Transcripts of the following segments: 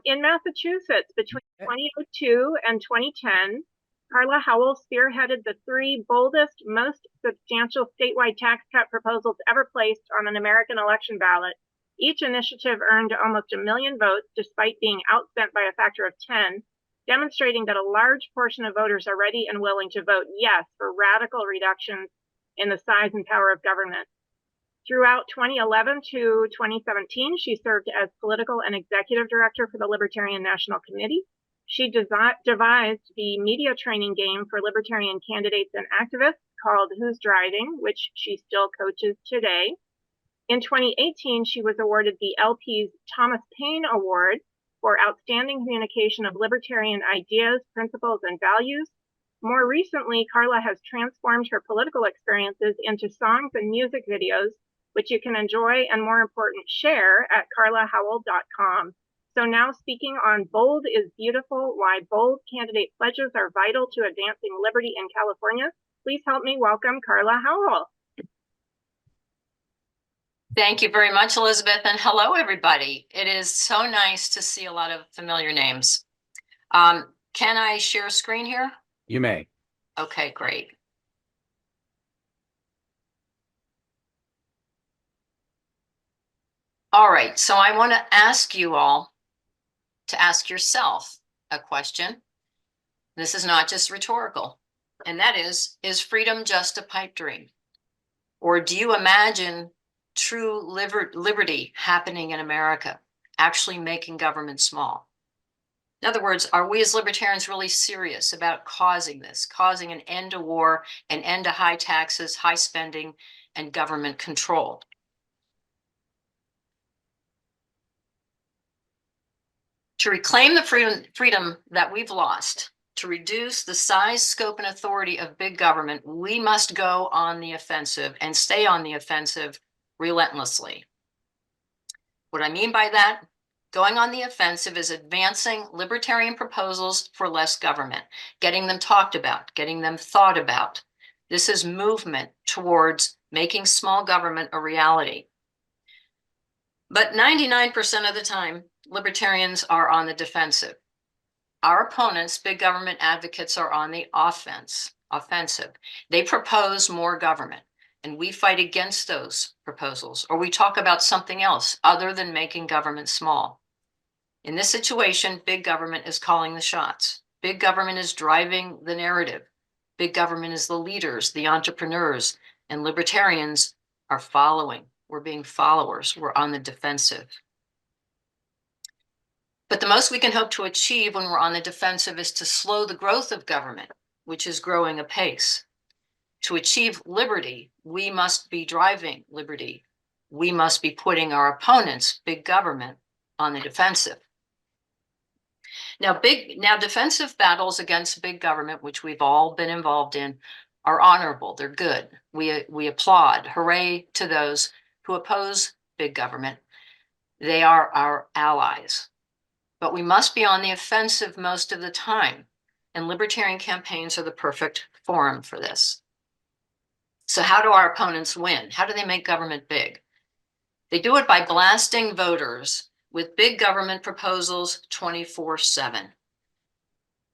In Massachusetts, between 2002 and 2010, Carla Howell spearheaded the three boldest, most substantial statewide tax cut proposals ever placed on an American election ballot. Each initiative earned almost 1 million votes, despite being outspent by a factor of 10, demonstrating that a large portion of voters are ready and willing to vote yes for radical reductions in the size and power of government. Throughout 2011 to 2017, she served as political and executive director for the Libertarian National Committee. She devised the media training game for Libertarian candidates and activists called Who's Driving, which she still coaches today. In 2018, she was awarded the LP's Thomas Paine Award for outstanding communication of libertarian ideas, principles, and values. More recently, Carla has transformed her political experiences into songs and music videos, which you can enjoy and, more important, share at carlahowell.com. So now, speaking on Bold is Beautiful, why bold candidate pledges are vital to advancing liberty in California, please help me welcome Carla Howell. Thank you very much, Elizabeth, and hello, everybody. It is so nice to see a lot of familiar names. Can I share a screen here? You may. Okay, great. All right, so I want to ask you all to ask yourself a question. This is not just rhetorical, and that is freedom just a pipe dream? Or do you imagine true liberty happening in America, actually making government small? In other words, are we as libertarians really serious about causing an end to war, an end to high taxes, high spending, and government control? To reclaim the freedom that we've lost, to reduce the size, scope, and authority of big government, we must go on the offensive and stay on the offensive relentlessly. What I mean by that, going on the offensive is advancing libertarian proposals for less government, getting them talked about, getting them thought about. This is movement towards making small government a reality. But 99% of the time, libertarians are on the defensive. Our opponents, big government advocates, are on the offensive. They propose more government, and we fight against those proposals, or we talk about something else other than making government small. In this situation, big government is calling the shots. Big government is driving the narrative. Big government is the leaders, the entrepreneurs, and libertarians are following. We're being followers. We're on the defensive. But the most we can hope to achieve when we're on the defensive is to slow the growth of government, which is growing apace. To achieve liberty, we must be driving liberty. We must be putting our opponents, big government, on the defensive. Now, defensive battles against big government, which we've all been involved in, are honorable. They're good. We applaud. Hooray to those who oppose big government. They are our allies. But we must be on the offensive most of the time, and libertarian campaigns are the perfect forum for this. So how do our opponents win? How do they make government big? They do it by blasting voters with big government proposals 24/7.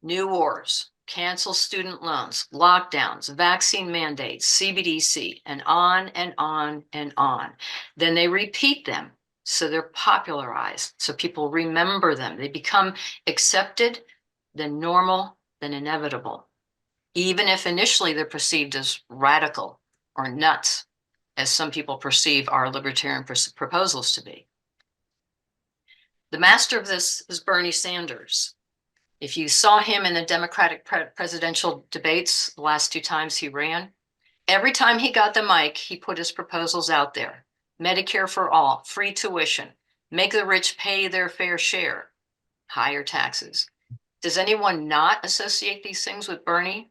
New wars, cancel student loans, lockdowns, vaccine mandates, CBDC, and on and on and on. Then they repeat them, so they're popularized, so people remember them. They become accepted, then normal, then inevitable, even if initially they're perceived as radical or nuts, as some people perceive our libertarian proposals to be. The master of this is Bernie Sanders. If you saw him in the Democratic presidential debates the last 2 times he ran, every time he got the mic, he put his proposals out there. Medicare for all, free tuition, make the rich pay their fair share, higher taxes. Does anyone not associate these things with Bernie?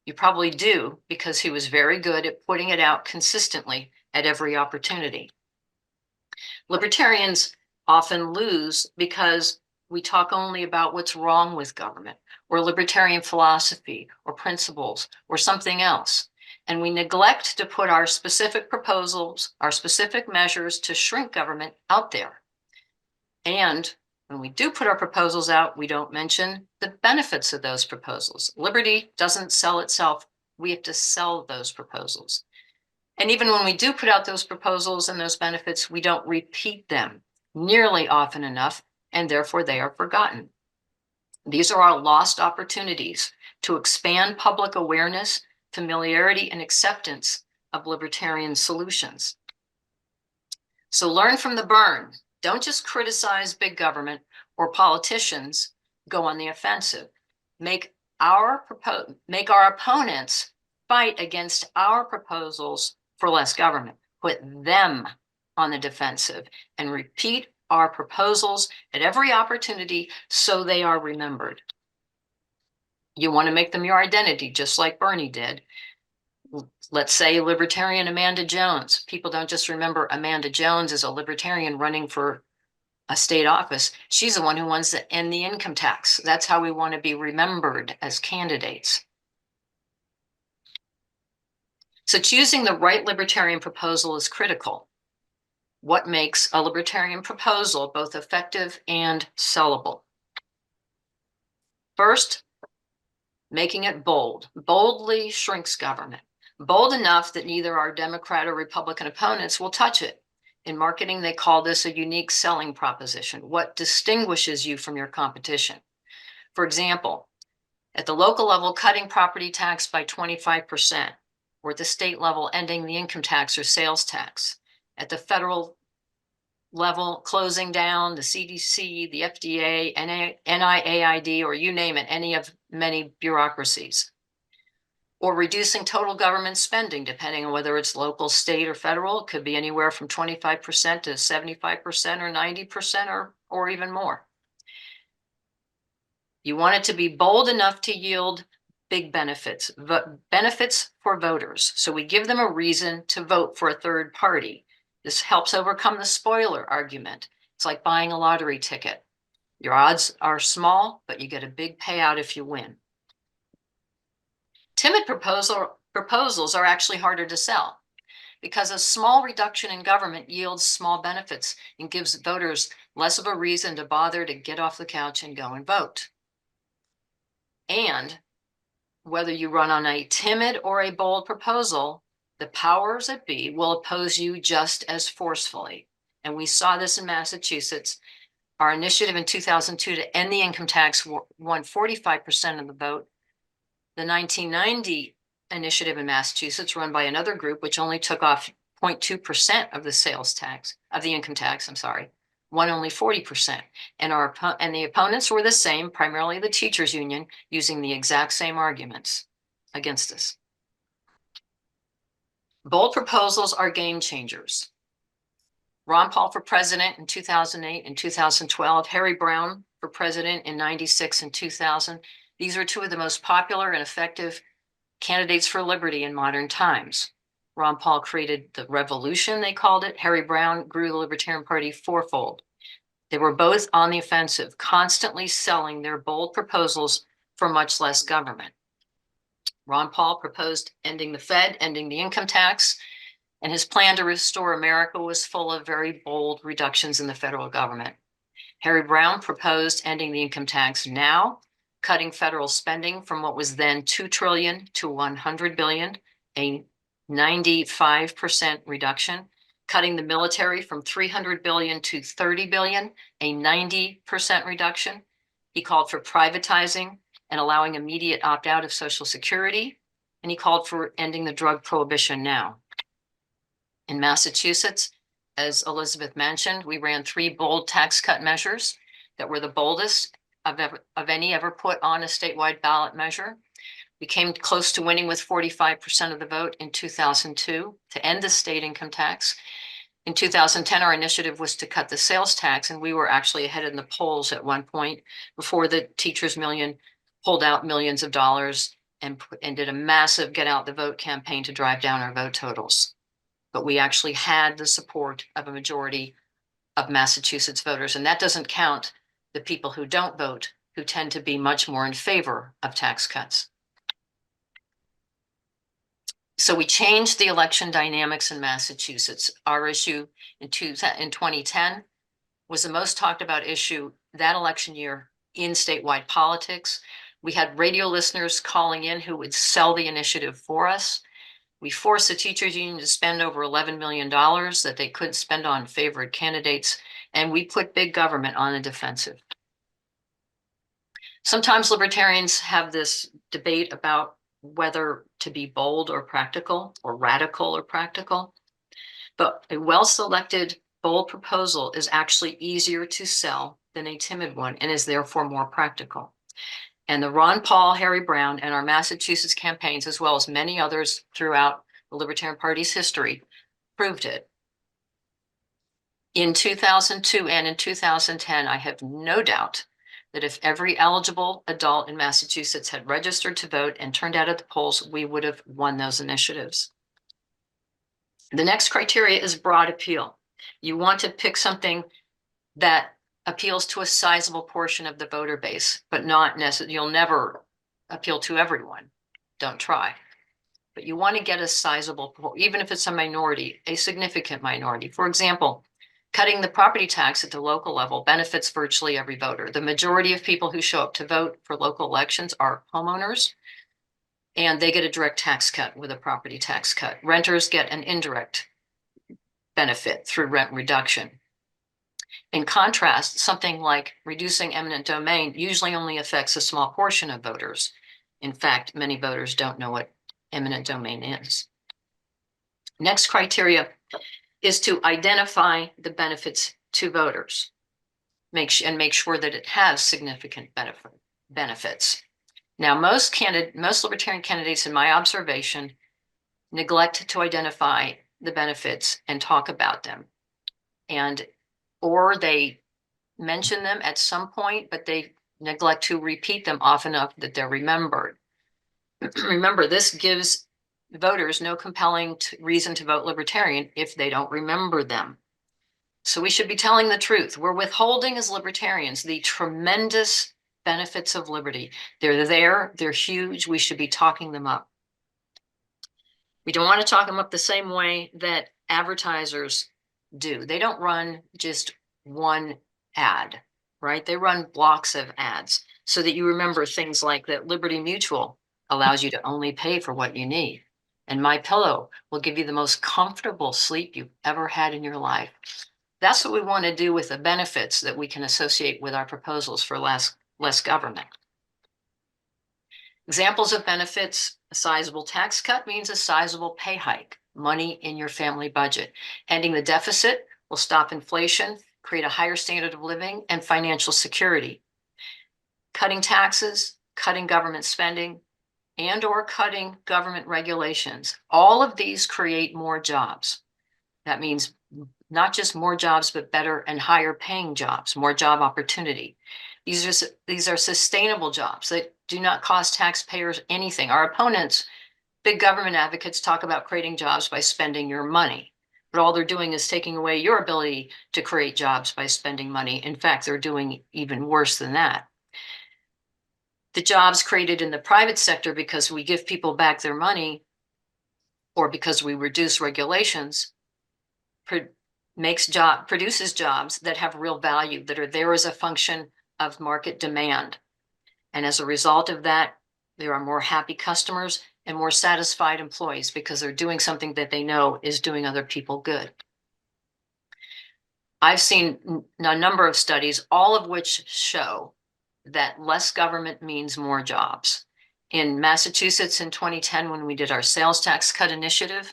You probably do, because he was very good at putting it out consistently at every opportunity. Libertarians often lose because we talk only about what's wrong with government, or libertarian philosophy, or principles, or something else. And we neglect to put our specific proposals, our specific measures to shrink government out there. And When we do put our proposals out, we don't mention the benefits of those proposals. Liberty doesn't sell itself. We have to sell those proposals. And even when we do put out those proposals and those benefits, we don't repeat them nearly often enough, and therefore they are forgotten. These are our lost opportunities to expand public awareness, familiarity, and acceptance of libertarian solutions. So learn from the burn. Don't just criticize big government or politicians. Go on the offensive. Make our opponents fight against our proposals for less government. Put them on the defensive and repeat our proposals at every opportunity so they are remembered. You want to make them your identity, just like Bernie did. Let's say Libertarian Amanda Jones. People don't just remember Amanda Jones as a Libertarian running for a state office. She's the one who wants to end the income tax. That's how we want to be remembered as candidates. So choosing the right Libertarian proposal is critical. What makes a Libertarian proposal both effective and sellable? First, making it bold. Boldly shrinks government. Bold enough that neither our Democrat or Republican opponents will touch it. In marketing, they call this a unique selling proposition. What distinguishes you from your competition? For example, at the local level, cutting property tax by 25%, or at the state level, ending the income tax or sales tax. At the federal level, closing down the CDC, the FDA, NIAID, or you name it, any of many bureaucracies. Or reducing total government spending, depending on whether it's local, state, or federal. It could be anywhere from 25% to 75% or 90% or even more. You want it to be bold enough to yield big benefits, benefits for voters. So we give them a reason to vote for a third party. This helps overcome the spoiler argument. It's like buying a lottery ticket. Your odds are small, but you get a big payout if you win. Timid proposals are actually harder to sell because a small reduction in government yields small benefits and gives voters less of a reason to bother to get off the couch and go and vote. And whether you run on a timid or a bold proposal, the powers that be will oppose you just as forcefully. And we saw this in Massachusetts. Our initiative in 2002 to end the income tax won 45% of the vote. The 1990 initiative in Massachusetts, run by another group, which only took off 0.2% of the sales tax, of the income tax, won only 40%. And the opponents were the same, primarily the teachers union, using the exact same arguments against us. Bold proposals are game changers. Ron Paul for president in 2008 and 2012, Harry Browne for president in 96 and 2000. These are two of the most popular and effective candidates for liberty in modern times. Ron Paul created the revolution, they called it. Harry Browne grew the Libertarian Party fourfold. They were both on the offensive, constantly selling their bold proposals for much less government. Ron Paul proposed ending the Fed, ending the income tax, and his plan to restore America was full of very bold reductions in the federal government. Harry Browne proposed ending the income tax now, cutting federal spending from what was then $2 trillion to $100 billion, a 95% reduction, cutting the military from $300 billion to $30 billion, a 90% reduction. He called for privatizing and allowing immediate opt-out of Social Security, and he called for ending the drug prohibition now. In Massachusetts, as Elizabeth mentioned, we ran 3 bold tax cut measures that were the boldest of any ever put on a statewide ballot measure. We came close to winning with 45% of the vote in 2002 to end the state income tax. In 2010, our initiative was to cut the sales tax, and we were actually ahead in the polls at one point before the Teachers Million pulled out millions of dollars and did a massive get out the vote campaign to drive down our vote totals. But we actually had the support of a majority of Massachusetts voters, and that doesn't count the people who don't vote, who tend to be much more in favor of tax cuts. So we changed the election dynamics in Massachusetts. Our issue in 2010 was the most talked about issue that election year in statewide politics. We had radio listeners calling in who would sell the initiative for us. We forced the teachers union to spend over $11 million that they couldn't spend on favored candidates, and we put big government on the defensive. Sometimes libertarians have this debate about whether to be bold or practical, or radical or practical. But a well-selected, bold proposal is actually easier to sell than a timid one and is therefore more practical. And the Ron Paul, Harry Brown, and our Massachusetts campaigns, as well as many others throughout the Libertarian Party's history, proved it. In 2002 and in 2010, I have no doubt that if every eligible adult in Massachusetts had registered to vote and turned out at the polls, we would have won those initiatives. The next criteria is broad appeal. You want to pick something that appeals to a sizable portion of the voter base, but not necessarily, you'll never appeal to everyone. Don't try. But you want to get a sizable, even if it's a minority, a significant minority. For example, cutting the property tax at the local level benefits virtually every voter. The majority of people who show up to vote for local elections are homeowners, and they get a direct tax cut with a property tax cut. Renters get an indirect benefit through rent reduction. In contrast, something like reducing eminent domain usually only affects a small portion of voters. In fact, many voters don't know what eminent domain is. Next criteria is to identify the benefits to voters. Make sure that it has significant benefits. Now, most libertarian candidates, in my observation, neglect to identify the benefits and talk about them. Or they mention them at some point, but they neglect to repeat them often enough that they're remembered. Remember, this gives voters no compelling reason to vote Libertarian if they don't remember them. So we should be telling the truth. We're withholding as libertarians the tremendous benefits of liberty. They're there, they're huge, we should be talking them up. We don't want to talk them up the same way that advertisers do. They don't run just one ad, right? They run blocks of ads so that you remember things like that Liberty Mutual allows you to only pay for what you need. And My Pillow will give you the most comfortable sleep you've ever had in your life. That's what we want to do with the benefits that we can associate with our proposals for less government. Examples of benefits: a sizable tax cut means a sizable pay hike, money in your family budget. Ending the deficit will stop inflation, create a higher standard of living, and financial security. Cutting taxes, cutting government spending, and/or cutting government regulations. All of these create more jobs. That means not just more jobs, but better and higher paying jobs, more job opportunity. These are sustainable jobs that do not cost taxpayers anything. Our opponents, big government advocates, talk about creating jobs by spending your money, but all they're doing is taking away your ability to create jobs by spending money. In fact, they're doing even worse than that. The jobs created in the private sector because we give people back their money or because we reduce regulations produces jobs that have real value, that are there as a function of market demand. And as a result of that, there are more happy customers and more satisfied employees because they're doing something that they know is doing other people good. I've seen a number of studies, all of which show that less government means more jobs. In Massachusetts in 2010, when we did our sales tax cut initiative,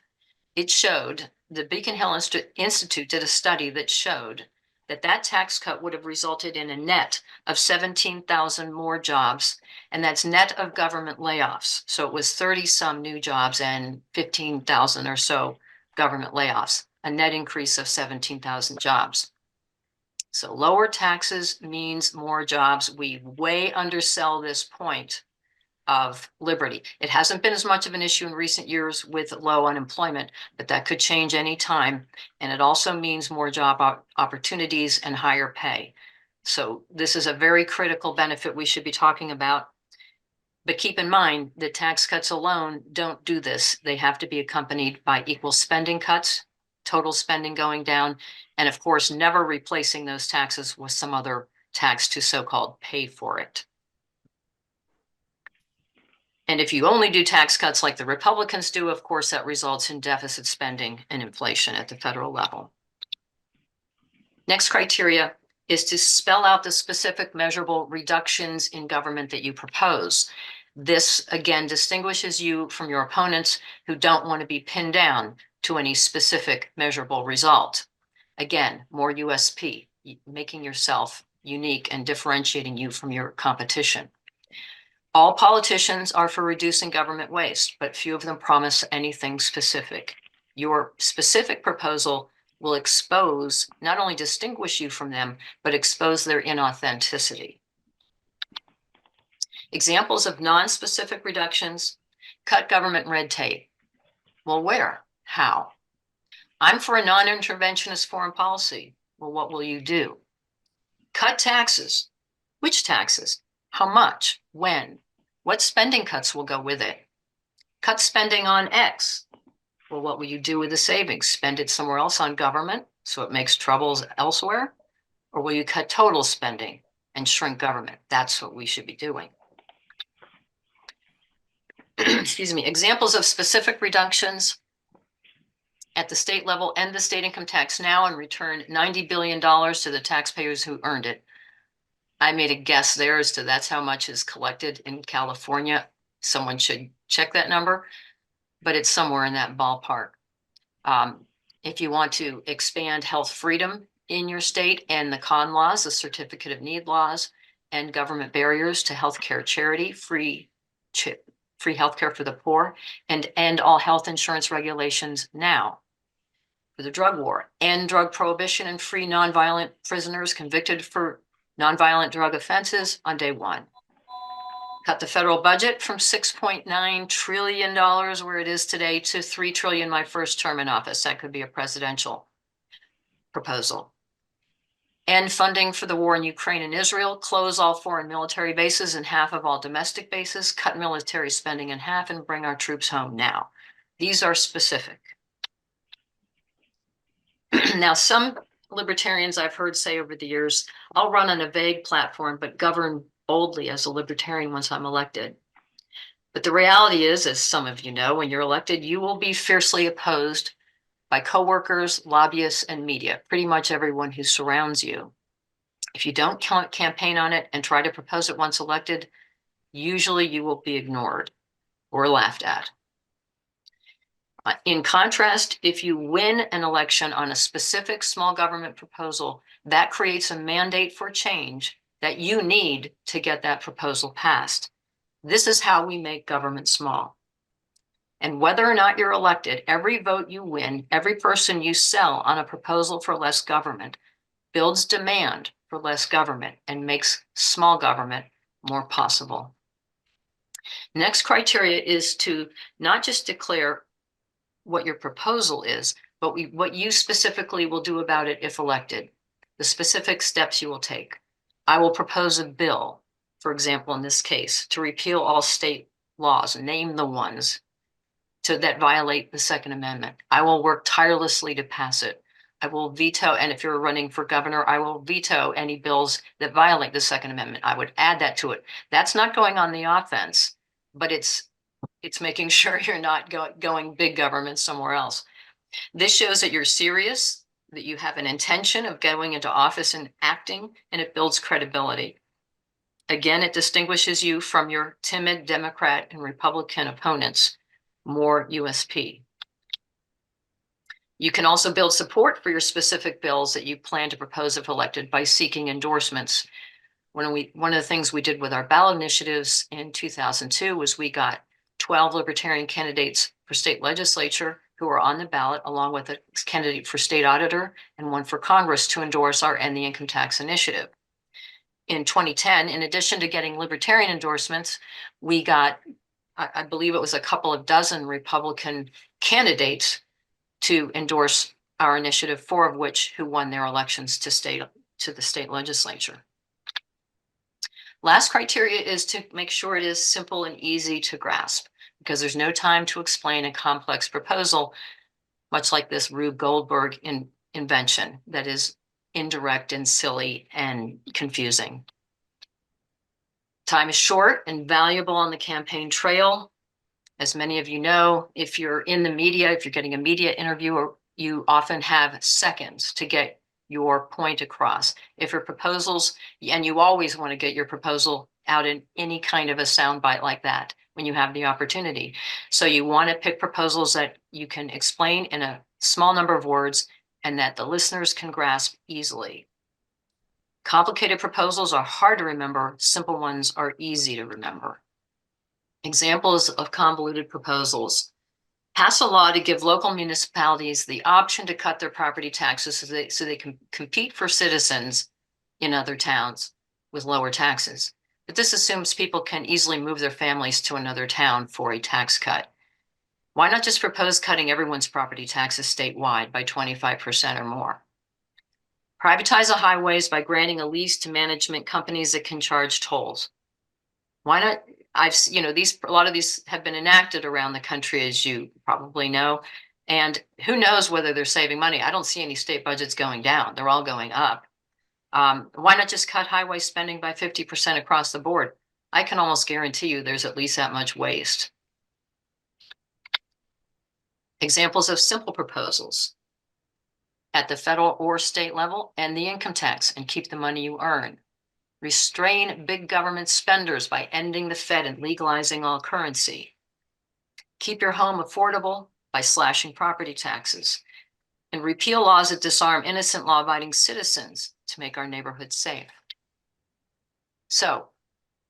it showed, the Beacon Hill Institute did a study that showed that that tax cut would have resulted in a net of 17,000 more jobs, and that's net of government layoffs. So it was 30-some new jobs and 15,000 or so government layoffs, a net increase of 17,000 jobs. So lower taxes means more jobs. We way undersell this point of liberty. It hasn't been as much of an issue in recent years with low unemployment, but that could change any time. And it also means more job opportunities and higher pay. So this is a very critical benefit we should be talking about. But keep in mind that tax cuts alone don't do this. They have to be accompanied by equal spending cuts total spending going down, and of course, never replacing those taxes with some other tax to so-called pay for it. And if you only do tax cuts like the Republicans do, of course, that results in deficit spending and inflation at the federal level. Next criteria is to spell out the specific measurable reductions in government that you propose. This, again, distinguishes you from your opponents who don't want to be pinned down to any specific measurable result. Again, more USP, making yourself unique and differentiating you from your competition. All politicians are for reducing government waste, but few of them promise anything specific. Your specific proposal will expose, not only distinguish you from them, but expose their inauthenticity. Examples of non-specific reductions: cut government red tape. Well, where? How? I'm for a non-interventionist foreign policy. Well, what will you do? Cut taxes. Which taxes? How much? When? What spending cuts will go with it? Cut spending on X. Well, what will you do with the savings? Spend it somewhere else on government so it makes troubles elsewhere? Or will you cut total spending and shrink government? That's what we should be doing. Excuse me. Examples of specific reductions at the state level: end the state income tax now and return $90 billion to the taxpayers who earned it. I made a guess there as to that's how much is collected in California. Someone should check that number, but it's somewhere in that ballpark. If you want to expand health freedom in your state and the CON laws, the certificate of need laws, and government barriers to healthcare charity, free healthcare for the poor, and end all health insurance regulations now. For the drug war, end drug prohibition and free nonviolent prisoners convicted for nonviolent drug offenses on day one. Cut the federal budget from $6.9 trillion, where it is today, to $3 trillion my first term in office. That could be a presidential proposal. End funding for the war in Ukraine and Israel. Close all foreign military bases and half of all domestic bases. Cut military spending in half and bring our troops home now. These are specific. Now, some libertarians I've heard say over the years, I'll run on a vague platform, but govern boldly as a libertarian once I'm elected. But the reality is, as some of you know, when you're elected, you will be fiercely opposed by coworkers, lobbyists, and media, pretty much everyone who surrounds you. If you don't campaign on it and try to propose it once elected, usually you will be ignored or laughed at. In contrast, if you win an election on a specific small government proposal, that creates a mandate for change that you need to get that proposal passed. This is how we make government small. And whether or not you're elected, every vote you win, every person you sell on a proposal for less government, builds demand for less government and makes small government more possible. Next criteria is to not just declare what your proposal is, but what you specifically will do about it if elected, the specific steps you will take. I will propose a bill, for example, in this case, to repeal all state laws, name the ones that violate the Second Amendment. I will work tirelessly to pass it. I will veto, and if you're running for governor, I will veto any bills that violate the Second Amendment. I would add that to it. That's not going on the offense, but it's making sure you're not going big government somewhere else. This shows that you're serious, that you have an intention of going into office and acting, and it builds credibility. Again, it distinguishes you from your timid Democrat and Republican opponents. More USP. You can also build support for your specific bills that you plan to propose if elected by seeking endorsements. One of the things we did with our ballot initiatives in 2002 was we got 12 libertarian candidates for state legislature who were on the ballot, along with a candidate for state auditor and one for Congress, to endorse our End the Income Tax initiative. In 2010, in addition to getting libertarian endorsements, we got, I believe it was a couple of dozen Republican candidates to endorse our initiative, 4 of which who won their elections to the state legislature. Last criteria is to make sure it is simple and easy to grasp, because there's no time to explain a complex proposal much like this Rube Goldberg invention that is indirect and silly and confusing. Time is short and valuable on the campaign trail. As many of you know, if you're in the media, if you're getting a media interview, you often have seconds to get your point across. If your proposals, and you always want to get your proposal out in any kind of a soundbite like that when you have the opportunity. So you want to pick proposals that you can explain in a small number of words and that the listeners can grasp easily. Complicated proposals are hard to remember. Simple ones are easy to remember. Examples of convoluted proposals. Pass a law to give local municipalities the option to cut their property taxes so they can compete for citizens in other towns with lower taxes. But this assumes people can easily move their families to another town for a tax cut. Why not just propose cutting everyone's property taxes statewide by 25% or more? Privatize the highways by granting a lease to management companies that can charge tolls. Why not? A lot of these have been enacted around the country, as you probably know, and who knows whether they're saving money. I don't see any state budgets going down. They're all going up. Why not just cut highway spending by 50% across the board? I can almost guarantee you there's at least that much waste. Examples of simple proposals at the federal or state level: end the income tax and keep the money you earn. Restrain big government spenders by ending the Fed and legalizing all currency. Keep your home affordable by slashing property taxes. And repeal laws that disarm innocent law-abiding citizens to make our neighborhoods safe. So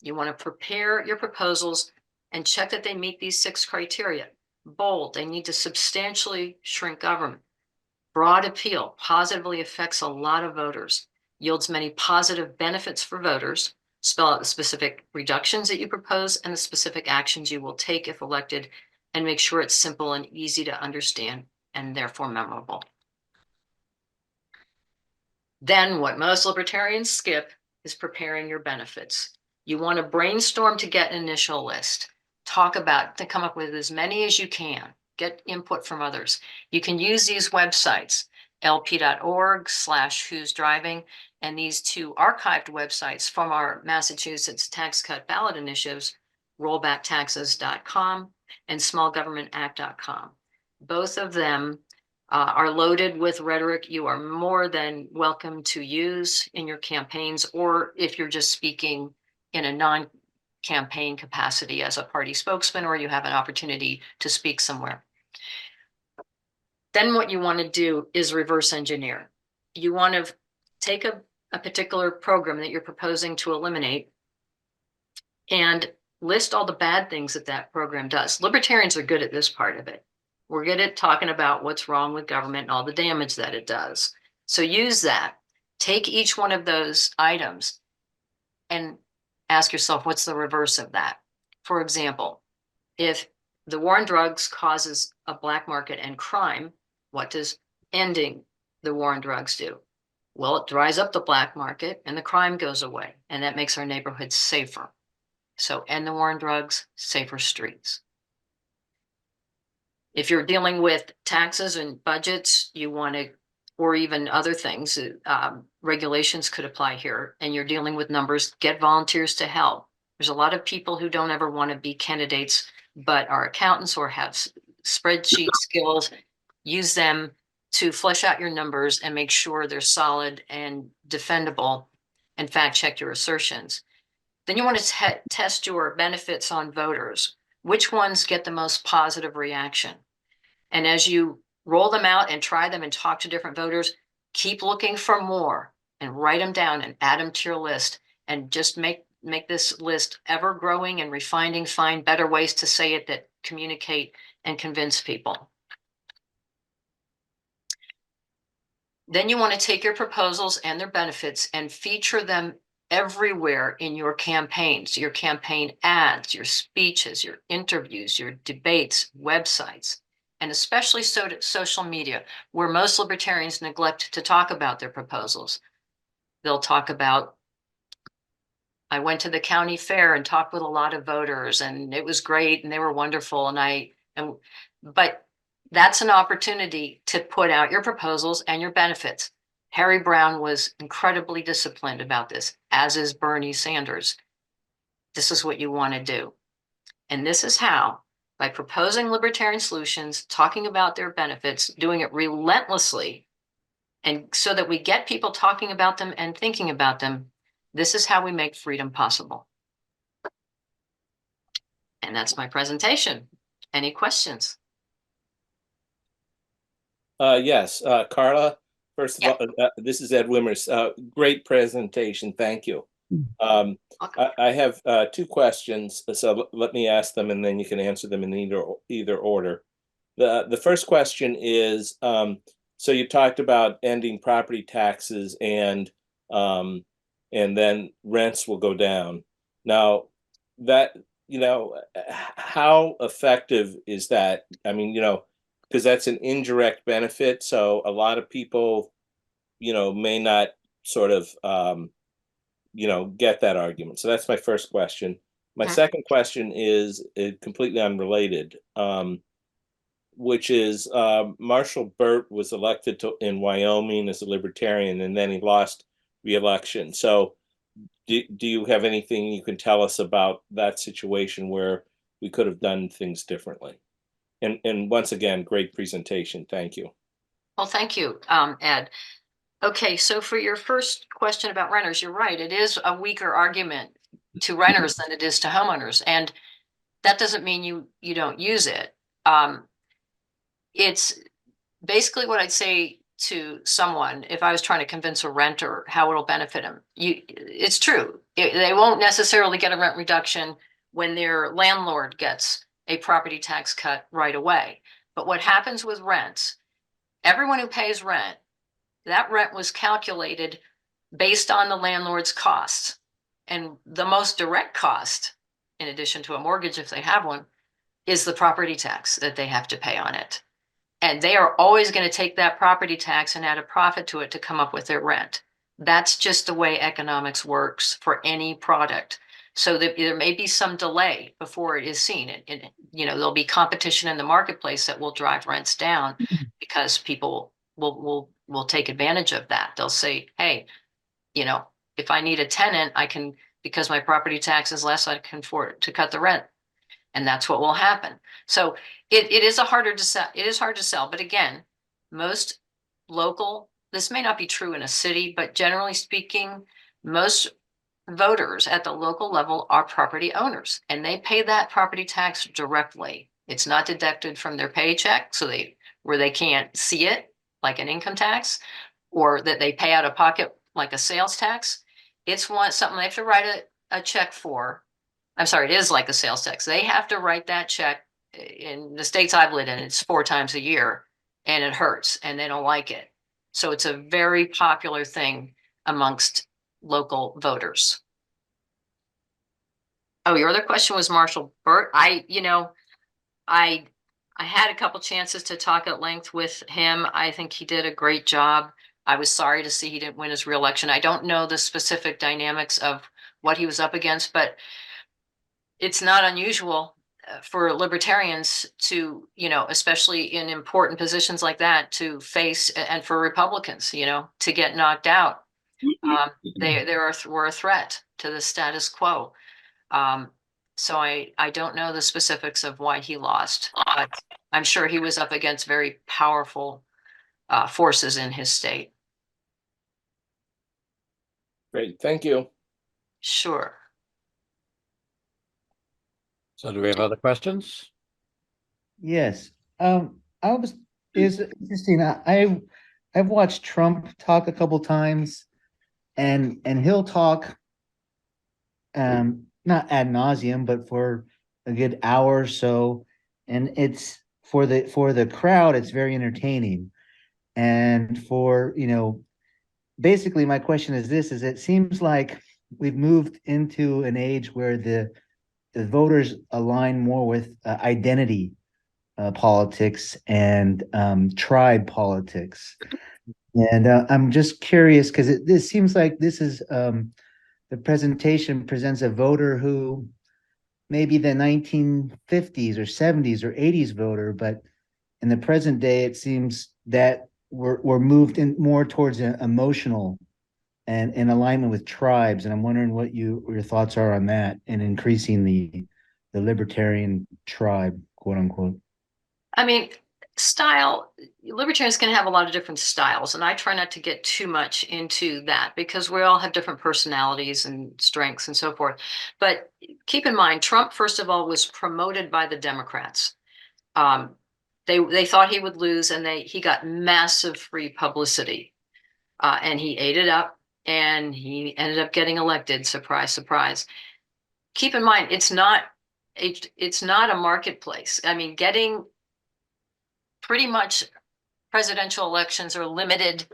you want to prepare your proposals and check that they meet these 6 criteria. Bold, they need to substantially shrink government. Broad appeal positively affects a lot of voters, yields many positive benefits for voters. Spell out the specific reductions that you propose and the specific actions you will take if elected, and make sure it's simple and easy to understand and therefore memorable. Then what most libertarians skip is preparing your benefits. You want to brainstorm to get an initial list. Talk about, to come up with as many as you can. Get input from others. You can use these websites, lp.org/who's driving, and these 2 archived websites from our Massachusetts tax cut ballot initiatives, rollbacktaxes.com and smallgovernmentact.com. Both of them are loaded with rhetoric you are more than welcome to use in your campaigns, or if you're just speaking in a non-campaign capacity as a party spokesman, or you have an opportunity to speak somewhere. Then what you want to do is reverse engineer. You want to take a particular program that you're proposing to eliminate and list all the bad things that that program does. Libertarians are good at this part of it. We're good at talking about what's wrong with government and all the damage that it does. So use that. Take each one of those items and ask yourself, what's the reverse of that? For example, if the war on drugs causes a black market and crime, what does ending the war on drugs do? Well, it dries up the black market and the crime goes away, and that makes our neighborhoods safer. So end the war on drugs, safer streets. If you're dealing with taxes and budgets, you want to, or even other things, regulations could apply here, and you're dealing with numbers, get volunteers to help. There's a lot of people who don't ever want to be candidates, but are accountants or have spreadsheet skills. Use them to flesh out your numbers and make sure they're solid and defendable, and fact check your assertions. Then you want to test your benefits on voters. Which ones get the most positive reaction? And as you roll them out and try them and talk to different voters, keep looking for more and write them down and add them to your list, and just make this list ever growing and refining, find better ways to say it that communicate and convince people. Then you want to take your proposals and their benefits and feature them everywhere in your campaigns, your campaign ads, your speeches, your interviews, your debates, websites, and especially social media, where most libertarians neglect to talk about their proposals. They'll talk about, I went to the county fair and talked with a lot of voters and it was great and they were wonderful, but That's an opportunity to put out your proposals and your benefits. Harry Brown was incredibly disciplined about this, as is Bernie Sanders. This is what you want to do. And this is how, by proposing libertarian solutions, talking about their benefits, doing it relentlessly, and so that we get people talking about them and thinking about them, this is how we make freedom possible. And that's my presentation. Any questions? Yes, Carla, first of all, this is Ed Wimmers. Great presentation. Thank you. I have two questions, so let me ask them and then you can answer them in either order. The first question is, so you talked about ending property taxes and then rents will go down. Now that, how effective is that? I mean, because that's an indirect benefit. So a lot of people, may not sort of, get that argument. So that's my first question. My second question is completely unrelated, which is Marshall Burt was elected in Wyoming as a Libertarian, and then he lost re-election. So do you have anything you can tell us about that situation where we could have done things differently? And once again, great presentation. Thank you. Well, thank you, Ed. Okay, so for your first question about renters, you're right. It is a weaker argument to renters than it is to homeowners. And that doesn't mean you don't use it. It's basically what I'd say to someone if I was trying to convince a renter how it'll benefit them. It's true. They won't necessarily get a rent reduction when their landlord gets a property tax cut right away. But what happens with rents, everyone who pays rent, that rent was calculated based on the landlord's costs. And the most direct cost, in addition to a mortgage if they have one, is the property tax that they have to pay on it. And they are always going to take that property tax and add a profit to it to come up with their rent. That's just the way economics works for any product. So there may be some delay before it is seen. And there'll be competition in the marketplace that will drive rents down because people will take advantage of that. They'll say, hey, if I need a tenant, I can, because my property tax is less, I can afford to cut the rent. And that's what will happen. So it is harder to sell. It is hard to sell. But again, most local, this may not be true in a city, but generally speaking, most voters at the local level are property owners and they pay that property tax directly. It's not deducted from their paycheck, where they can't see it like an income tax, or that they pay out of pocket like a sales tax. It's something they have to write a check for. I'm sorry, it is like a sales tax. They have to write that check. In the states I've lived in, it's 4 times a year and it hurts and they don't like it. So it's a very popular thing amongst local voters. Oh, your other question was Marshall Burt. I had a couple chances to talk at length with him. I think he did a great job. I was sorry to see he didn't win his reelection. I don't know the specific dynamics of what he was up against, but it's not unusual for libertarians to, especially in important positions like that, to face, and for Republicans, to get knocked out. They were a threat to the status quo. So I don't know the specifics of why he lost, but I'm sure he was up against very powerful forces in his state. Great, thank you. Sure. So do we have other questions? Yes. Is interesting. I've watched Trump talk a couple times and he'll talk not ad nauseum, but for a good hour or so. And it's for the crowd, it's very entertaining. And basically my question is this: it seems like we've moved into an age where the voters align more with identity politics and tribe politics. And I'm just curious because this seems like this is the presentation presents a voter who maybe the 1950s or 70s or 80s voter, but in the present day, it seems that we're moved in more towards an emotional and in alignment with tribes. And I'm wondering what your thoughts are on that and increasing the libertarian tribe, quote unquote. I mean, style, libertarians can have a lot of different styles, and I try not to get too much into that because we all have different personalities and strengths and so forth. But keep in mind, Trump, first of all, was promoted by the Democrats. Um, they thought he would lose, and he got massive free publicity, and he ate it up, and he ended up getting elected. Surprise, surprise. Keep in mind, it's not a marketplace. I mean, getting pretty much presidential elections are limited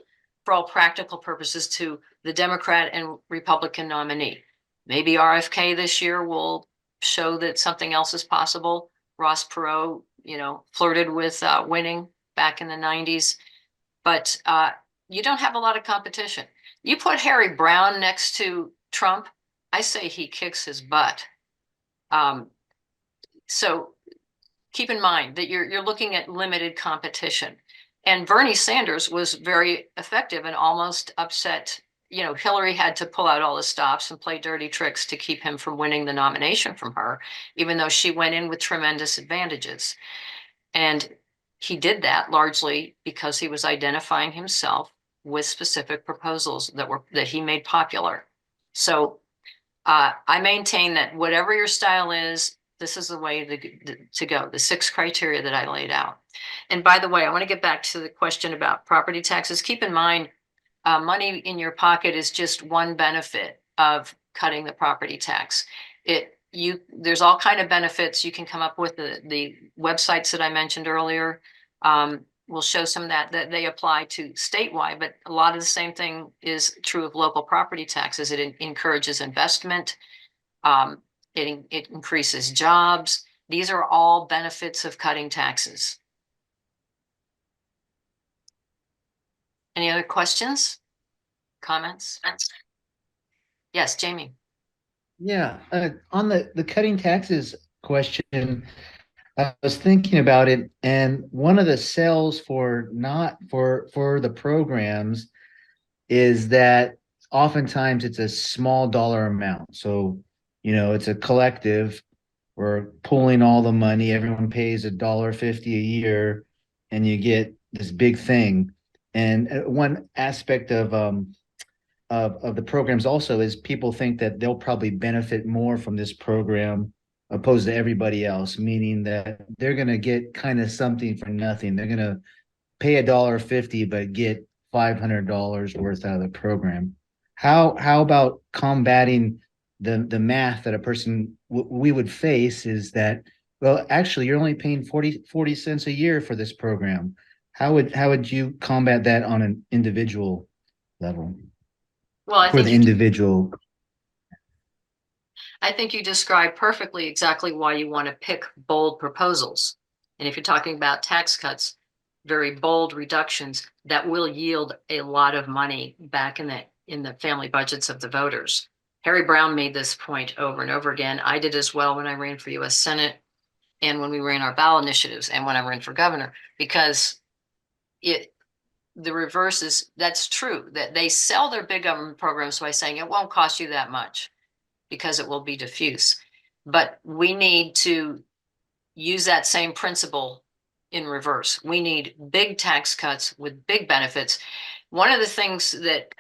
for all practical purposes to the Democrat and Republican nominee. Maybe RFK this year will show that something else is possible. Ross Perot, flirted with winning back in the 90s, but you don't have a lot of competition. You put Harry Brown next to Trump, I say he kicks his butt. So keep in mind that you're looking at limited competition. And Bernie Sanders was very effective and almost upset. Hillary had to pull out all the stops and play dirty tricks to keep him from winning the nomination from her, even though she went in with tremendous advantages. And he did that largely because he was identifying himself with specific proposals that he made popular. So I maintain that whatever your style is, this is the way to go, the 6 criteria that I laid out. And by the way, I want to get back to the question about property taxes. Keep in mind, money in your pocket is just one benefit of cutting the property tax. There's all kind of benefits you can come up with. The websites that I mentioned earlier will show some of that they apply to statewide, but a lot of the same thing is true of local property taxes. It encourages investment. It increases jobs. These are all benefits of cutting taxes. Any other questions? Comments? Yes, Jamie. Yeah, on the cutting taxes question, I was thinking about it, and one of the sells for not for the programs is that oftentimes it's a small dollar amount. So, it's a collective. We're pulling all the money. Everyone pays $1.50 a year, and you get this big thing. And one aspect of the programs also is people think that they'll probably benefit more from this program opposed to everybody else, meaning that they're going to get kind of something for nothing. They're going to pay $1.50 but get $500 worth out of the program. How about combating the math that a person we would face is that, well, actually you're only paying 40 cents a year for this program. How would you combat that on an individual level? Well, I For think the individual. I think you described perfectly exactly why you want to pick bold proposals. And if you're talking about tax cuts, very bold reductions that will yield a lot of money back in the family budgets of the voters. Harry Brown made this point over and over again. I did as well when I ran for US Senate and when we ran our ballot initiatives and when I ran for governor, because the reverse is that's true, that they sell their big government programs by saying it won't cost you that much because it will be diffuse. But we need to use that same principle in reverse. We need big tax cuts with big benefits. One of the things that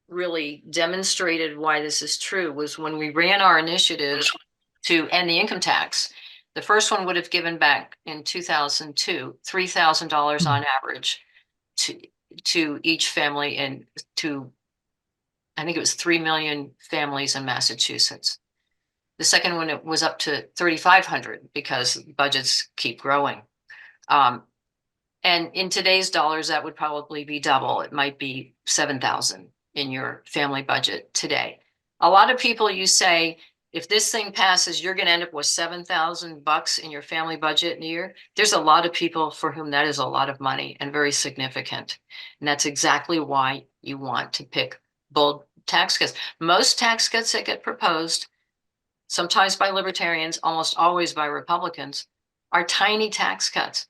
really demonstrated why this is true was when we ran our initiatives to end the income tax. The first one would have given back in 2002, $3,000 on average to each family and to, I think it was 3 million families in Massachusetts. The second one, it was up to 3,500 because budgets keep growing. And in today's dollars, that would probably be double. It might be 7,000 in your family budget today. A lot of people, you say, if this thing passes, you're going to end up with $7,000 in your family budget in a year. There's a lot of people for whom that is a lot of money and very significant. And that's exactly why you want to pick bold tax cuts. Most tax cuts that get proposed, sometimes by libertarians, almost always by Republicans, are tiny tax cuts.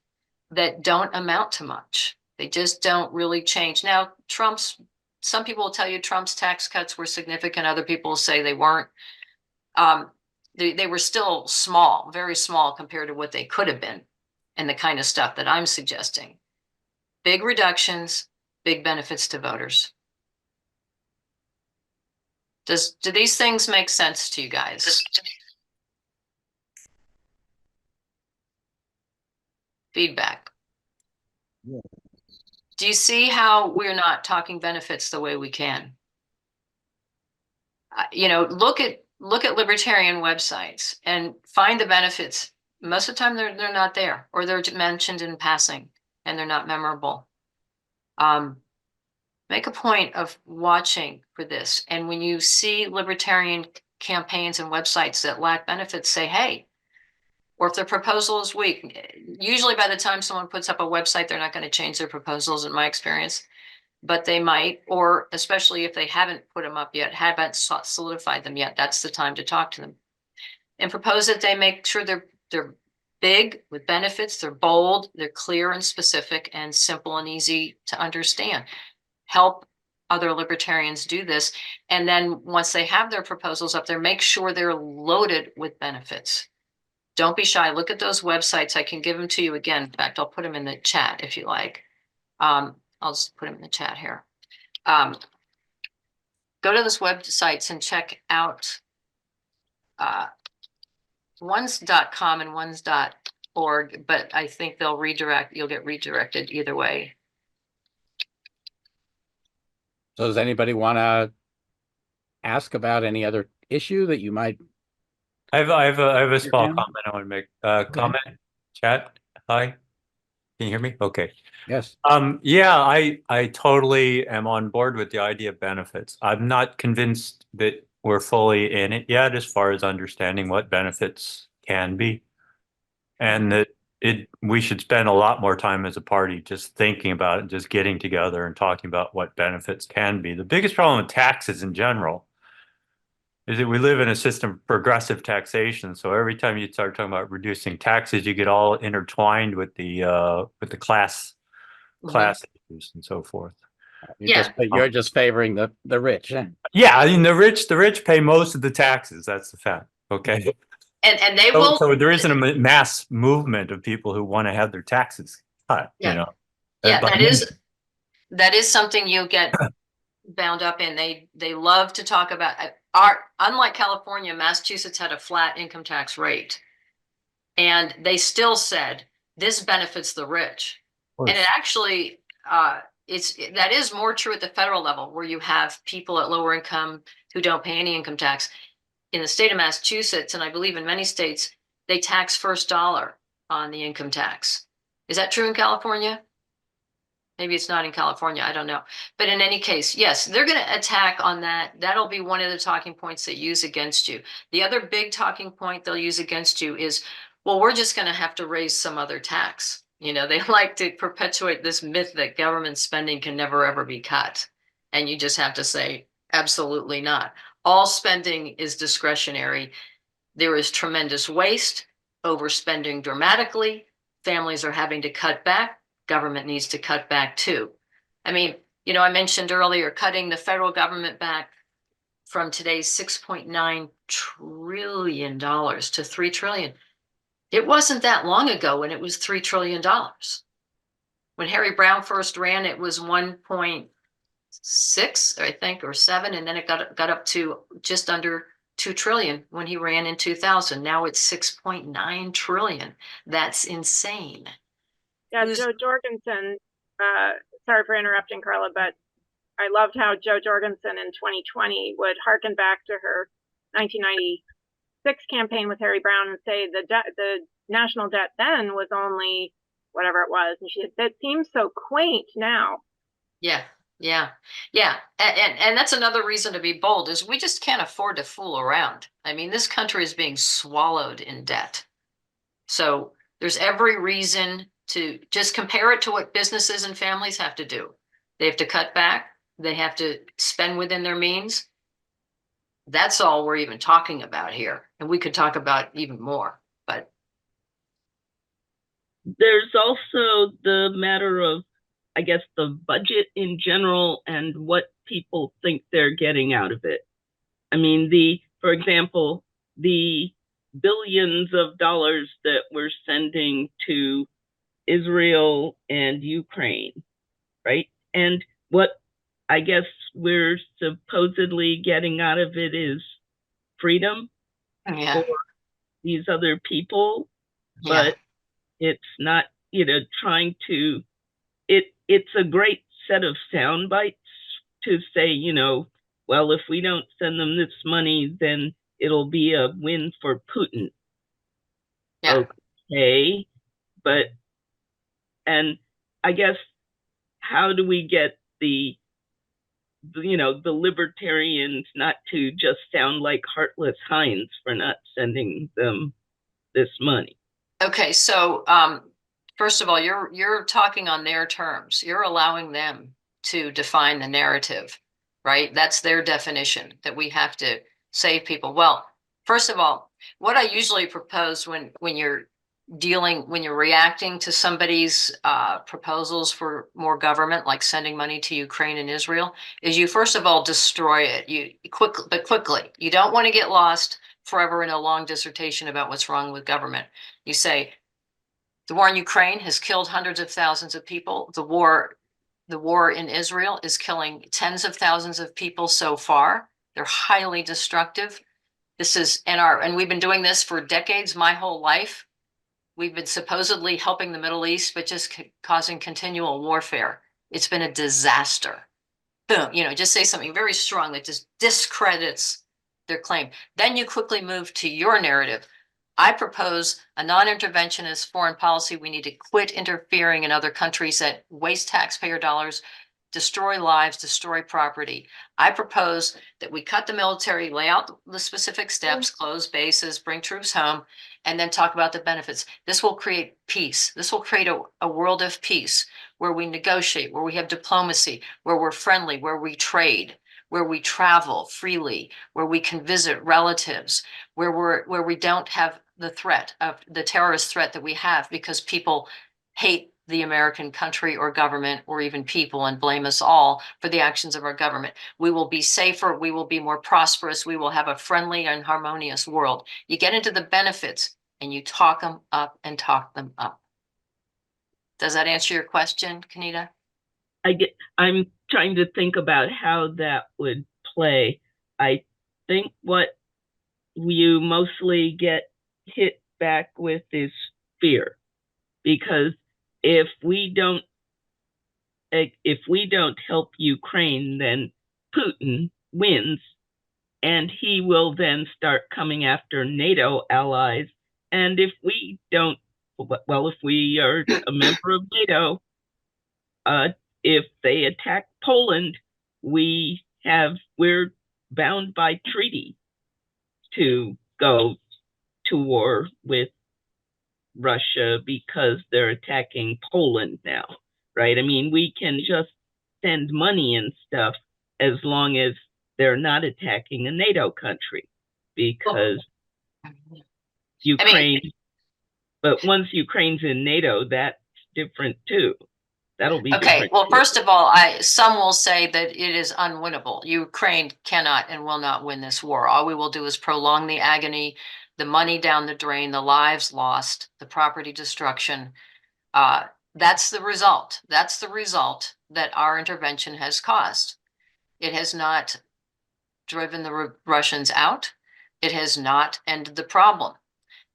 that don't amount to much. They just don't really change. Now, some people will tell you Trump's tax cuts were significant. Other people will say they weren't. They were still small, very small compared to what they could have been and the kind of stuff that I'm suggesting. Big reductions, big benefits to voters. Do these things make sense to you guys? Feedback. Yeah. Do you see how we're not talking benefits the way we can? Look at libertarian websites and find the benefits. Most of the time they're not there, or they're mentioned in passing and they're not memorable. Make a point of watching for this. And when you see libertarian campaigns and websites that lack benefits, say, hey, or if their proposal is weak, usually by the time someone puts up a website, they're not going to change their proposals in my experience, but they might, or especially if they haven't put them up yet, haven't solidified them yet, that's the time to talk to them and propose that they make sure they're big with benefits, they're bold, they're clear and specific and simple and easy to understand. Help other libertarians do this. And then once they have their proposals up there, make sure they're loaded with benefits. Don't be shy. Look at those websites. I can give them to you again. In fact, I'll put them in the chat if you like. I'll just put them in the chat here. Go to those websites and check out one's.com and one's.org, but I think you'll get redirected either way. So does anybody want to ask about any other issue that you might? I have a small hand? comment I want to make. Comment, chat. Hi, can you hear me? Okay. Yes. Yeah, I totally am on board with the idea of benefits. I'm not convinced that we're fully in it yet as far as understanding what benefits can be, and that we should spend a lot more time as a party just thinking about it, just getting together and talking about what benefits can be. The biggest problem with taxes in general is that we live in a system of progressive taxation. So every time you start talking about reducing taxes, you get all intertwined with the class issues and so forth. You're just favoring the rich. Yeah, I mean the rich pay most of the taxes. That's the fact. Okay. And they will. So there isn't a mass movement of people who want to have their taxes cut. Yeah. Yeah, that is something you get bound up in. They love to talk about unlike California, Massachusetts had a flat income tax rate, and they still said this benefits the rich. And it actually that is more true at the federal level, where you have people at lower income who don't pay any income tax. In the state of Massachusetts, and I believe in many states, they tax first dollar on the income tax. Is that true in California? Maybe it's not in California, I don't know. But in any case, yes, they're going to attack on that. That'll be one of the talking points they use against you. The other big talking point they'll use against you is, well, we're just going to have to raise some other tax. They like to perpetuate this myth that government spending can never, ever be cut. And you just have to say, absolutely not. All spending is discretionary. There is tremendous waste, overspending dramatically. Families are having to cut back. Government needs to cut back too. I mean, I mentioned earlier cutting the federal government back from today's $6.9 trillion to $3 trillion. It wasn't that long ago when it was $3 trillion. When Harry Brown first ran, it was 1.6, I think, or 7, and then it got up to just under 2 trillion when he ran in 2000. Now it's 6.9 trillion. That's insane. Yeah, Joe Jorgensen, sorry for interrupting, Carla, but I loved how Joe Jorgensen in 2020 would harken back to her 1996 campaign with Harry Brown and say the national debt then was only whatever it was. And she said, that seems so quaint now. Yeah. And that's another reason to be bold, is we just can't afford to fool around. I mean, this country is being swallowed in debt. So there's every reason to just compare it to what businesses and families have to do. They have to cut back. They have to spend within their means. That's all we're even talking about here. And we could talk about even more, but. there's also the matter of, I guess, the budget in general and what people think they're getting out of it. I mean, for example, the billions of dollars that we're sending to Israel and Ukraine, right? And what I guess we're supposedly getting out of it is freedom Yeah, for these other people, yeah, but it's not, trying to, it's a great set of sound bites to say, well, if we don't send them this money, then it'll be a win for Putin. yeah. Okay, but, and I guess, how do we get the libertarians not to just sound like heartless Heinz for not sending them this money? Okay, so first of all, you're talking on their terms. You're allowing them to define the narrative, right? That's their definition that we have to save people. Well, first of all, what I usually propose when you're reacting to somebody's proposals for more government, like sending money to Ukraine and Israel, is you first of all destroy it. You quickly. You don't want to get lost forever in a long dissertation about what's wrong with government. You say the war in Ukraine has killed hundreds of thousands of people. The war in Israel is killing tens of thousands of people so far. They're highly destructive. This is and we've been doing this for decades, my whole life. We've been supposedly helping the Middle East, but just causing continual warfare. It's been a disaster. Boom, just say something very strong that just discredits their claim. Then you quickly move to your narrative. I propose a non-interventionist foreign policy. We need to quit interfering in other countries that waste taxpayer dollars, destroy lives, destroy property. I propose that we cut the military, lay out the specific steps, close bases, bring troops home, and then talk about the benefits. This will create peace. This will create a world of peace where we negotiate, where we have diplomacy, where we're friendly, where we trade, where we travel freely, where we can visit relatives, where we don't have the threat of the terrorist threat that we have because people hate the American country or government or even people and blame us all for the actions of our government. We will be safer. We will be more prosperous. We will have a friendly and harmonious world. You get into the benefits and you talk them up and talk them up. Does that answer your question, Kanita? I'm trying to think about how that would play. I think what you mostly get hit back with is fear, because if we don't help Ukraine, then Putin wins, and he will then start coming after NATO allies. And if we are a member of NATO, if they attack Poland, we're bound by treaty to go to war with Russia because they're attacking Poland now, right? I mean, we can just send money and stuff as long as they're not attacking a NATO country, because Ukraine, but once Ukraine's in NATO, that's different too. That'll be okay. different. Well, too. first of all, some will say that it is unwinnable. Ukraine cannot and will not win this war. All we will do is prolong the agony, the money down the drain, the lives lost, the property destruction. That's the result. That's the result that our intervention has caused. It has not driven the Russians out. It has not ended the problem.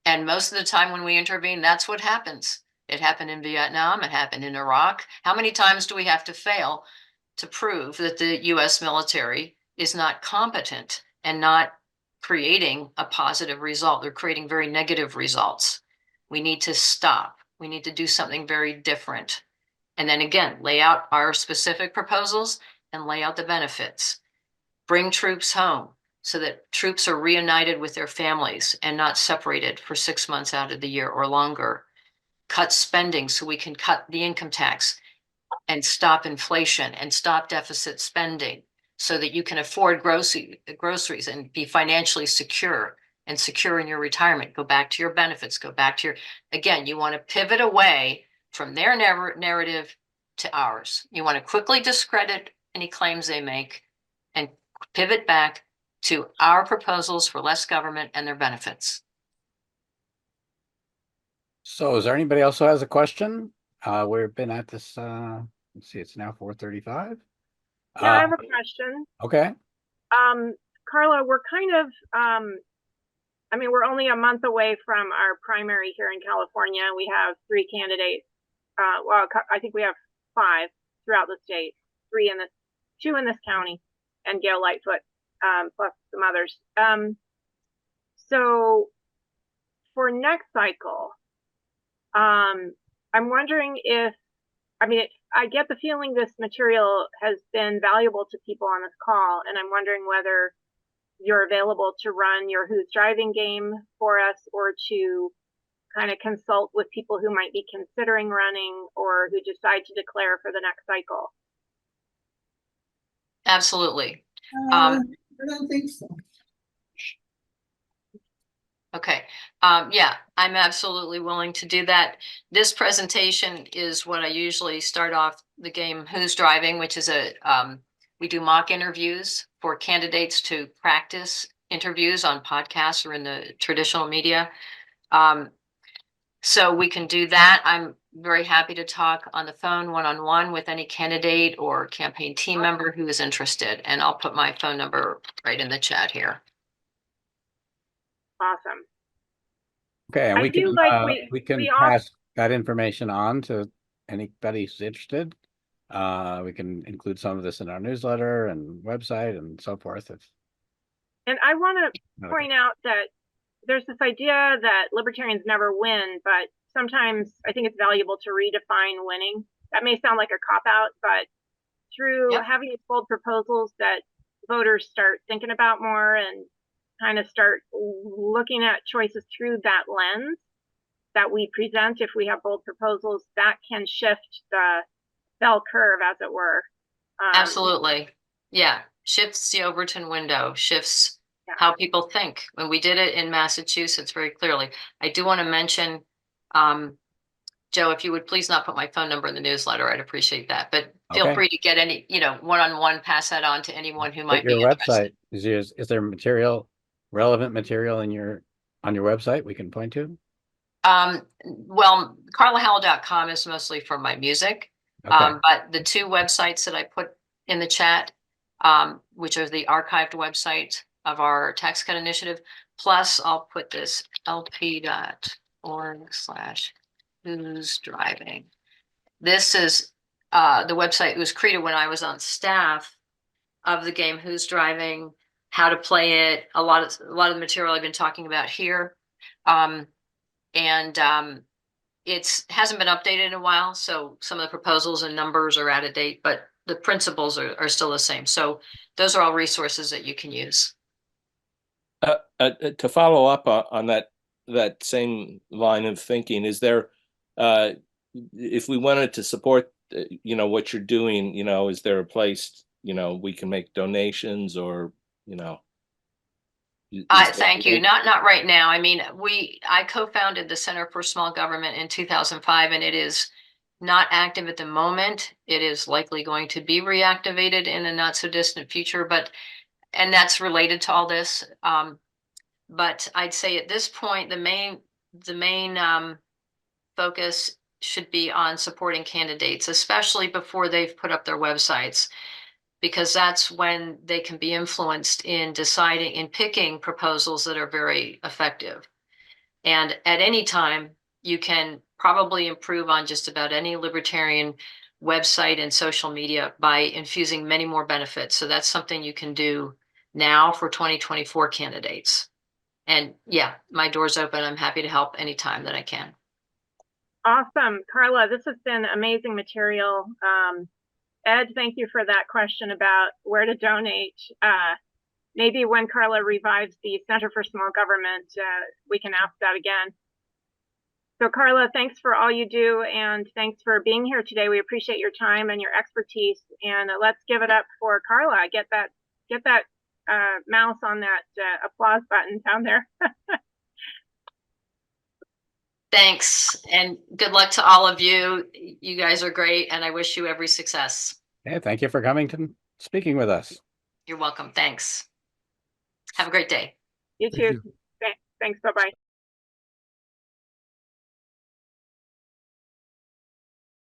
And most of the time when we intervene, that's what happens. It happened in Vietnam. It happened in Iraq. How many times do we have to fail to prove that the US military is not competent and not creating a positive result? They're creating very negative results. We need to stop. We need to do something very different. And then again, lay out our specific proposals and lay out the benefits. Bring troops home so that troops are reunited with their families and not separated for 6 months out of the year or longer. Cut spending so we can cut the income tax and stop inflation and stop deficit spending so that you can afford groceries and be financially secure and secure in your retirement. Go back to your benefits, go back to your, again, you want to pivot away from their narrative to ours. You want to quickly discredit any claims they make and pivot back to our proposals for less government and their benefits. So is there anybody else who has a question? We've been at this, let's see, it's now 4:35. Yeah, I have a question. Okay. Carla, we're kind of, I mean, we're only a month away from our primary here in California. We have 3 candidates. Well, I think we have 5 throughout the state, 2 in this county, and Gail Lightfoot, plus some others. So for next cycle, I'm wondering if, I mean, I get the feeling this material has been valuable to people on this call, and I'm wondering whether you're available to run your Who's Driving game for us, or to kind of consult with people who might be considering running or who decide to declare for the next cycle. Absolutely. I don't think so. Okay. Yeah, I'm absolutely willing to do that. This presentation is what I usually start off the game Who's Driving, which is we do mock interviews for candidates to practice interviews on podcasts or in the traditional media. So we can do that. I'm very happy to talk on the phone one-on-one with any candidate or campaign team member who is interested. And I'll put my phone number right in the chat here. Awesome. Okay, and I we do can like we can we pass that information on to anybody who's interested. We can include some of this in our newsletter and website and so forth. And I want to point out that there's this idea that libertarians never win, but sometimes I think it's valuable to redefine winning. That may sound like a cop-out, but through having these bold proposals that voters start thinking about more and kind of start looking at choices through that lens that we present, if we have bold proposals, that can shift the bell curve, as it were. Absolutely. Yeah. Shifts the Overton window, shifts how people think. When we did it in Massachusetts very clearly. I do want to mention, Joe, if you would please not put my phone number in the newsletter, I'd appreciate that. But feel free to get any, one-on-one, pass that on to anyone who might be interested. Website, is there material, relevant material on your website we can point to? Well, carlahowell.com is mostly for my music. Okay. But the 2 websites that I put in the chat, which are the archived website of our tax cut initiative, plus I'll put this lp.org/who's driving. This is the website. It was created when I was on staff of the game Who's Driving, how to play it, a lot of the material I've been talking about here. It hasn't been updated in a while, so some of the proposals and numbers are out of date, but the principles are still the same. So those are all resources that you can use. To follow up on that same line of thinking, is there, if we wanted to support, what you're doing, is there a place, we can make donations or, Thank you. Not right now. I mean, I co-founded the Center for Small Government in 2005, and it is not active at the moment. It is likely going to be reactivated in a not so distant future, and that's related to all this. But I'd say at this point, the main focus should be on supporting candidates, especially before they've put up their websites, because that's when they can be influenced in picking proposals that are very effective. And at any time, you can probably improve on just about any libertarian website and social media by infusing many more benefits. So that's something you can do now for 2024 candidates. And yeah, my door's open. I'm happy to help anytime that I can. Awesome. Carla, this has been amazing material. Ed, thank you for that question about where to donate. Maybe when Carla revives the Center for Small Government, we can ask that again. So Carla, thanks for all you do, and thanks for being here today. We appreciate your time and your expertise. And let's give it up for Carla. Get that mouse on that applause button down there. Thanks, and good luck to all of you. You guys are great, and I wish you every success. Hey, thank you for coming to speaking with us. You're welcome. Thanks. Have a great day. You Thank too. Thanks. Bye-bye.